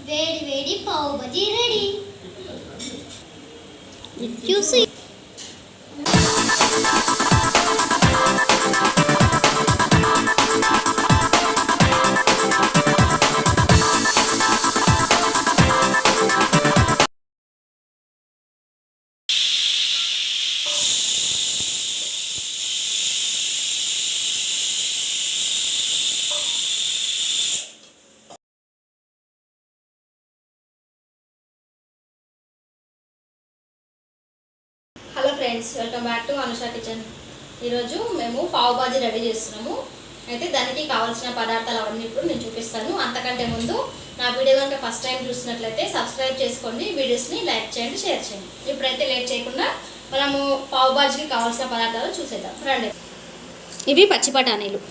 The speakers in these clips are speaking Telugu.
వేడి వేడి పావు బజీ రెడీ. చూసి hello friends, welcome back to Anusha kitchen. ఈరోజు మేము పావ్ బాజీ రెడీ చేస్తున్నాము. అయితే దానికి కావాల్సిన పదార్థాలు అవన్నీ ఇప్పుడు నేను చూపిస్తాను. అంతకంటే ముందు నా వీడియో కనుక ఫస్ట్ టైం చూసినట్లయితే సబ్స్క్రైబ్ చేసుకోండి, వీడియోస్ని లైక్ చేయండి, షేర్ చేయండి. ఇప్పుడైతే లేట్ చేయకుండా మనము పావ్ బాజీకి కావాల్సిన పదార్థాలు చూసేద్దాం రండి. ఇవి పచ్చి బఠానీలు,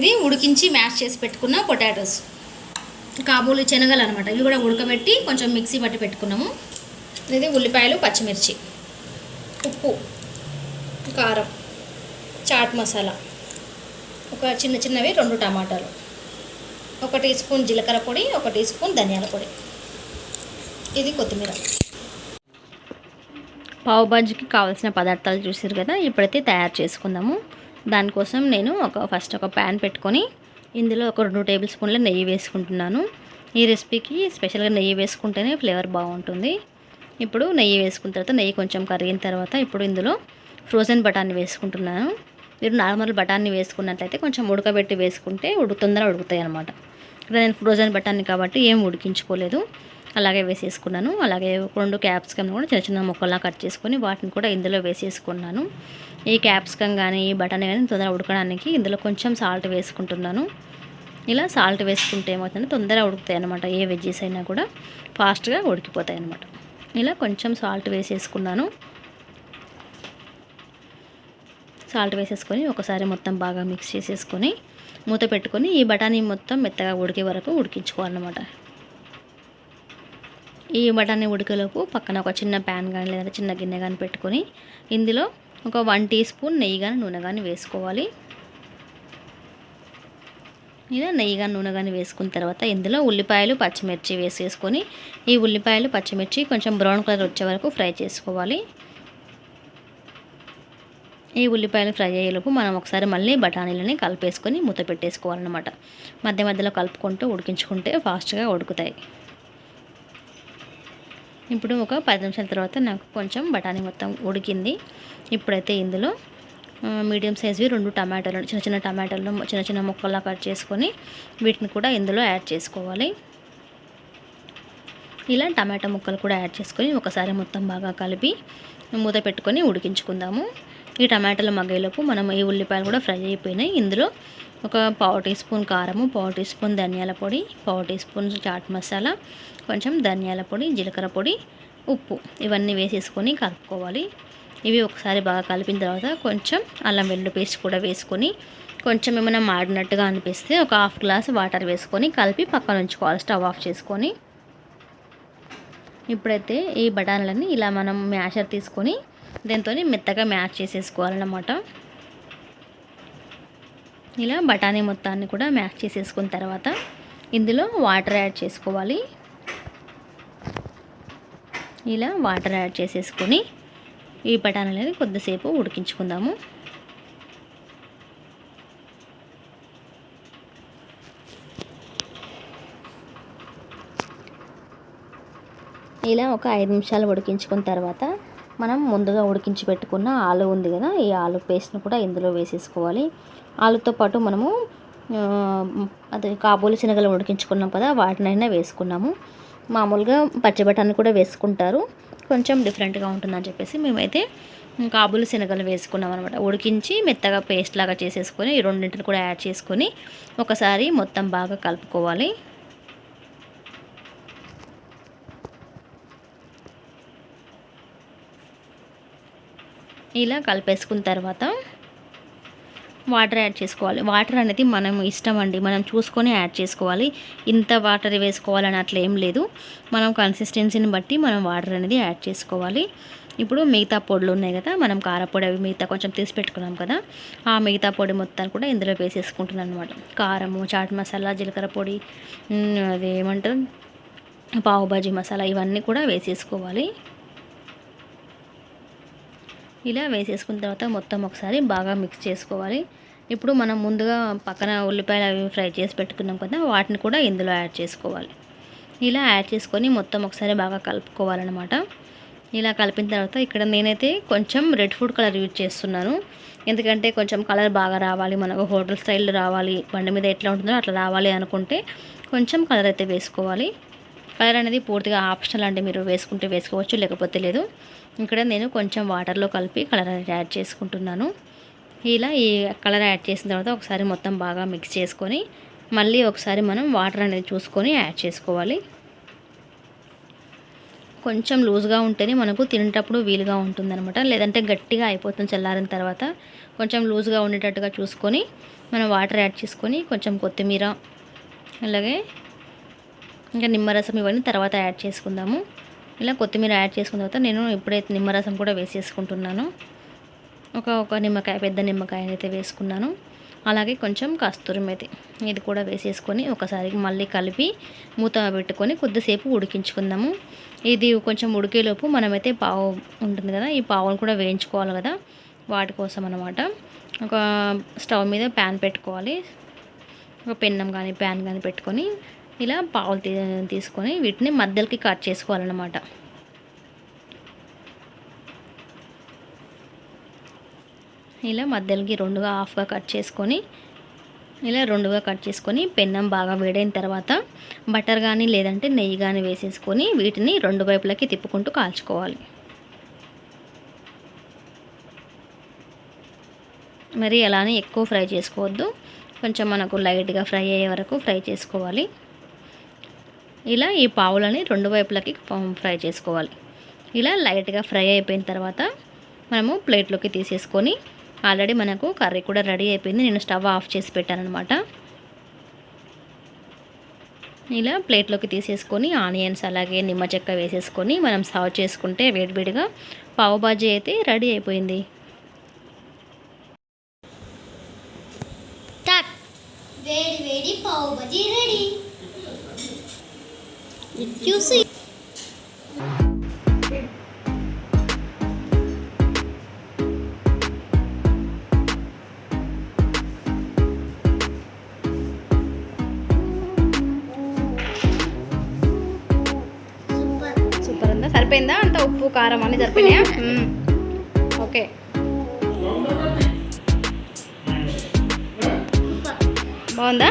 ఇది ఉడికించి మ్యాష్ చేసి పెట్టుకున్న పొటాటోస్, కాబూలి శనగలు అనమాట. ఇవి కూడా ఉడకబెట్టి కొంచెం మిక్సీ పట్టి పెట్టుకున్నాము. ఇది ఉల్లిపాయలు, పచ్చిమిర్చి, ఉప్పు, కారం, చాట్ మసాలా, ఒక చిన్నవి 2 టమాటాలు, 1 టీ స్పూన్ జీలకర్ర పొడి, 1 టీ స్పూన్ ధనియాల పొడి, ఇది కొత్తిమీర. పావు బాజీకి కావాల్సిన పదార్థాలు చూసారు కదా. ఇప్పుడైతే తయారు చేసుకుందాము. దానికోసం నేను ఫస్ట్ ఒక ప్యాన్ పెట్టుకొని ఇందులో ఒక 2 టేబుల్ స్పూన్ల నెయ్యి వేసుకుంటున్నాను. ఈ రెసిపీకి స్పెషల్గా నెయ్యి వేసుకుంటేనే ఫ్లేవర్ బాగుంటుంది. ఇప్పుడు నెయ్యి వేసుకున్న తర్వాత నెయ్యి కొంచెం కరిగిన తర్వాత ఇప్పుడు ఇందులో ఫ్రోజన్ బఠానీ వేసుకుంటున్నాను. మీరు నార్మల్ బఠానీ వేసుకున్నట్లయితే కొంచెం ఉడకబెట్టి వేసుకుంటే తొందరగా ఉడుకుతాయి అనమాట. ఇక్కడ నేను ఫ్రోజన్ బఠానీ కాబట్టి ఏం ఉడికించుకోలేదు, అలాగే వేసేసుకున్నాను. అలాగే 2 క్యాప్సికమ్ కూడా చిన్న ముక్కల్లా కట్ చేసుకొని వాటిని కూడా ఇందులో వేసేసుకున్నాను. ఈ క్యాప్సికమ్ కానీ ఈ బఠానీ కానీ తొందరగా ఉడకడానికి ఇందులో కొంచెం సాల్ట్ వేసుకుంటున్నాను. ఇలా సాల్ట్ వేసుకుంటే ఏమవుతుందంటే తొందరగా ఉడుకుతాయి అనమాట. ఏ వెజ్జెస్ అయినా కూడా ఫాస్ట్గా ఉడికిపోతాయి అనమాట. ఇలా కొంచెం సాల్ట్ వేసేసుకున్నాను. సాల్ట్ వేసేసుకొని ఒకసారి మొత్తం బాగా మిక్స్ చేసేసుకొని మూత పెట్టుకొని ఈ బఠానీ మొత్తం మెత్తగా ఉడికే వరకు ఉడికించుకోవాలన్నమాట. ఈ బఠానీ ఉడికేలోపు పక్కన ఒక చిన్న ప్యాన్ కానీ లేదా చిన్న గిన్నె కానీ పెట్టుకొని ఇందులో ఒక 1 టీ స్పూన్ నెయ్యి కానీ నూనె కానీ వేసుకోవాలి. ఇలా నెయ్యి కానీ నూనె కానీ వేసుకున్న తర్వాత ఇందులో ఉల్లిపాయలు, పచ్చిమిర్చి వేసేసుకొని ఈ ఉల్లిపాయలు, పచ్చిమిర్చి కొంచెం బ్రౌన్ కలర్ వచ్చే వరకు ఫ్రై చేసుకోవాలి. ఈ ఉల్లిపాయలు ఫ్రై అయ్యేలోపు మనం ఒకసారి మళ్ళీ బఠానీలని కలిపేసుకొని మూత పెట్టేసుకోవాలన్నమాట. మధ్య మధ్యలో కలుపుకుంటూ ఉడికించుకుంటే ఫాస్ట్గా ఉడుకుతాయి. ఇప్పుడు ఒక 10 నిమిషాల తర్వాత నాకు కొంచెం బఠానీ మొత్తం ఉడికింది. ఇప్పుడైతే ఇందులో మీడియం సైజ్వి 2 టమాటాలు, చిన్న టమాటాలు చిన్న ముక్కల్లా కట్ చేసుకొని వీటిని కూడా ఇందులో యాడ్ చేసుకోవాలి. ఇలా టమాటా ముక్కలు కూడా యాడ్ చేసుకొని ఒకసారి మొత్తం బాగా కలిపి మూత పెట్టుకొని ఉడికించుకుందాము. ఈ టమాటాలు మగ్గేలోపు మనం ఈ ఉల్లిపాయలు కూడా ఫ్రై అయిపోయినాయి. ఇందులో ఒక 1/2 టీ స్పూన్ కారము, 1/2 టీ స్పూన్ ధనియాల పొడి, 1/2 టీ స్పూన్ చాట్ మసాలా, కొంచెం ధనియాల పొడి, జీలకర్ర పొడి, ఉప్పు ఇవన్నీ వేసేసుకొని కలుపుకోవాలి. ఇవి ఒకసారి బాగా కలిపిన తర్వాత కొంచెం అల్లం వెల్లుల్లి పేస్ట్ కూడా వేసుకొని కొంచెం ఏమైనా మాడినట్టుగా అనిపిస్తే ఒక 1/2 గ్లాస్ వాటర్ వేసుకొని కలిపి పక్కన ఉంచుకోవాలి, స్టవ్ ఆఫ్ చేసుకొని. ఇప్పుడైతే ఈ బఠానీలని ఇలా మనం మ్యాషర్ తీసుకొని దీంతో మెత్తగా మ్యాష్ చేసేసుకోవాలన్నమాట. ఇలా బఠానీ మొత్తాన్ని కూడా మ్యాష్ చేసేసుకున్న తర్వాత ఇందులో వాటర్ యాడ్ చేసుకోవాలి. ఇలా వాటర్ యాడ్ చేసేసుకొని ఈ బఠానీలని కొద్దిసేపు ఉడికించుకుందాము. ఇలా ఒక 5 నిమిషాలు ఉడికించుకున్న తర్వాత మనం ముందుగా ఉడికించి పెట్టుకున్న ఆలు ఉంది కదా, ఈ ఆలు పేస్ట్ను కూడా ఇందులో వేసేసుకోవాలి. ఆలుతో పాటు మనము అదే కాబూలి శనగలు ఉడికించుకున్నాం కదా, వాటినైనా వేసుకున్నాము. మామూలుగా పచ్చి బఠానీ కూడా వేసుకుంటారు, కొంచెం డిఫరెంట్గా ఉంటుందని చెప్పేసి మేమైతే కాబూలి శనగలు వేసుకున్నాం అనమాట. ఉడికించి మెత్తగా పేస్ట్ లాగా చేసేసుకొని ఈ రెండింటిని కూడా యాడ్ చేసుకొని ఒకసారి మొత్తం బాగా కలుపుకోవాలి. ఇలా కలిపేసుకున్న తర్వాత వాటర్ యాడ్ చేసుకోవాలి. వాటర్ అనేది మనం ఇష్టం అండి, మనం చూసుకొని యాడ్ చేసుకోవాలి. ఇంత వాటర్ వేసుకోవాలని అట్లా ఏం లేదు, మనం కన్సిస్టెన్సీని బట్టి మనం వాటర్ అనేది యాడ్ చేసుకోవాలి. ఇప్పుడు మిగతా పొడులు ఉన్నాయి కదా, మనం కారపొడి అవి మిగతా కొంచెం తీసి పెట్టుకున్నాం కదా, ఆ మిగతా పొడి మొత్తాన్ని కూడా ఇందులో వేసేసుకుంటున్నాను అనమాట. కారము, చాట్ మసాలా, జీలకర్ర పొడి, అది ఏమంటారు పావుబాజీ మసాలా, ఇవన్నీ కూడా వేసేసుకోవాలి. ఇలా వేసేసుకున్న తర్వాత మొత్తం ఒకసారి బాగా మిక్స్ చేసుకోవాలి. ఇప్పుడు మనం ముందుగా పక్కన ఉల్లిపాయలు అవి ఫ్రై చేసి పెట్టుకున్నాం కదా, వాటిని కూడా ఇందులో యాడ్ చేసుకోవాలి. ఇలా యాడ్ చేసుకొని మొత్తం ఒకసారి బాగా కలుపుకోవాలన్నమాట. ఇలా కలిపిన తర్వాత ఇక్కడ నేనైతే కొంచెం రెడ్ ఫుడ్ కలర్ యూజ్ చేస్తున్నాను. ఎందుకంటే కొంచెం కలర్ బాగా రావాలి, మనకు హోటల్ స్టైల్లో రావాలి, బండి మీద ఎట్లా ఉంటుందో అట్లా రావాలి అనుకుంటే కొంచెం కలర్ అయితే వేసుకోవాలి. కలర్ అనేది పూర్తిగా ఆప్షనల్ అండి, మీరు వేసుకుంటే వేసుకోవచ్చు, లేకపోతే లేదు. ఇక్కడ నేను కొంచెం వాటర్లో కలిపి కలర్ అనేది యాడ్ చేసుకుంటున్నాను. ఇలా ఈ కలర్ యాడ్ చేసిన తర్వాత ఒకసారి మొత్తం బాగా మిక్స్ చేసుకొని మళ్ళీ ఒకసారి మనం వాటర్ అనేది చూసుకొని యాడ్ చేసుకోవాలి. కొంచెం లూజ్గా ఉంటేనే మనకు తినేటప్పుడు వీలుగా ఉంటుందన్నమాట, లేదంటే గట్టిగా అయిపోతుంది చల్లారిన తర్వాత. కొంచెం లూజ్గా ఉండేటట్టుగా చూసుకొని మనం వాటర్ యాడ్ చేసుకొని కొంచెం కొత్తిమీర, అలాగే ఇంకా నిమ్మరసం ఇవన్నీ తర్వాత యాడ్ చేసుకుందాము. ఇలా కొత్తిమీర యాడ్ చేసుకున్న తర్వాత నేను ఇప్పుడైతే నిమ్మరసం కూడా వేసేసుకుంటున్నాను. ఒక నిమ్మకాయ, పెద్ద నిమ్మకాయ అయితే వేసుకున్నాను. అలాగే కొంచెం కస్తూరి మేతి, ఇది కూడా వేసేసుకొని ఒకసారి మళ్ళీ కలిపి మూత పెట్టుకొని కొద్దిసేపు ఉడికించుకుందాము. ఇది కొంచెం ఉడికేలోపు మనమైతే పావు ఉంటుంది కదా, ఈ పావును కూడా వేయించుకోవాలి కదా, వాటి కోసం అన్నమాట. ఒక స్టవ్ మీద ప్యాన్ పెట్టుకోవాలి, ఒక పెన్నం కానీ ప్యాన్ కానీ పెట్టుకొని ఇలా పావులు తీసుకొని వీటిని మధ్యలోకి కట్ చేసుకోవాలన్నమాట. ఇలా మధ్యలోకి రెండుగా హాఫ్గా కట్ చేసుకొని ఇలా రెండుగా కట్ చేసుకొని పెన్నం బాగా వేడైన తర్వాత బటర్ కానీ లేదంటే నెయ్యి కానీ వేసేసుకొని వీటిని రెండు వైపులకి తిప్పుకుంటూ కాల్చుకోవాలి. మరి అలానే ఎక్కువ ఫ్రై చేసుకోవద్దు, కొంచెం మనకు లైట్గా ఫ్రై అయ్యే వరకు ఫ్రై చేసుకోవాలి. ఇలా ఈ పావులని రెండు వైపులకి ఫ్రై చేసుకోవాలి. ఇలా లైట్గా ఫ్రై అయిపోయిన తర్వాత మనము ప్లేట్లోకి తీసేసుకొని, ఆల్రెడీ మనకు కర్రీ కూడా రెడీ అయిపోయింది, నేను స్టవ్ ఆఫ్ చేసి పెట్టాను అనమాట. ఇలా ప్లేట్లోకి తీసేసుకొని ఆనియన్స్ అలాగే నిమ్మ చెక్క వేసేసుకొని మనం సర్వ్ చేసుకుంటే వేడివేడిగా పావు బాజీ అయితే రెడీ అయిపోయింది. వేడి వేడి పావ్ బజీ రెడీ. చూసి సూపర్ ఉందా? సరిపోయిందా? అంత ఉప్పు కారం అన్నీ సరిపోయినాయా? ఓకే, బాగుందా?